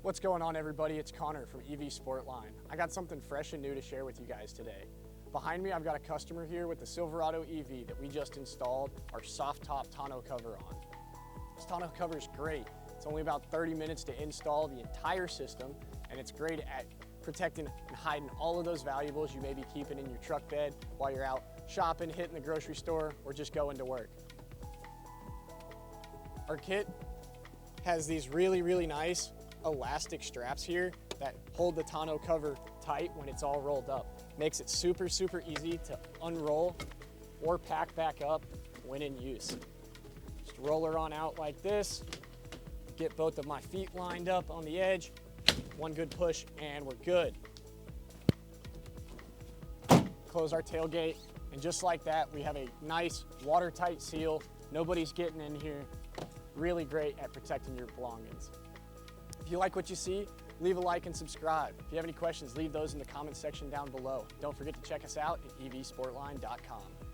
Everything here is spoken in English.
What's going on, everybody? It's Connor from EV Sportline. I got something fresh and new to share with you guys today. Behind me, I've got a customer here with the Silverado EV that we just installed our soft top tonneau cover on. This tonneau cover is great. It's only about 30 minutes to install the entire system, and it's great at protecting and hiding all of those valuables you may be keeping in your truck bed while you're out shopping, hitting the grocery store, or just going to work. Our kit has these really nice elastic straps here that hold the tonneau cover tight when it's all rolled up. Makes it super easy to unroll or pack back up when in use. Just roll her on out like this, get both of my feet lined up on the edge, one good push, and we're good. Close our tailgate, and just like that, we have a nice watertight seal. Nobody's getting in here. Really great at protecting your belongings. If you like what you see, leave a like and subscribe. If you have any questions, leave those in the comment section down below. Don't forget to check us out at evsportline.com.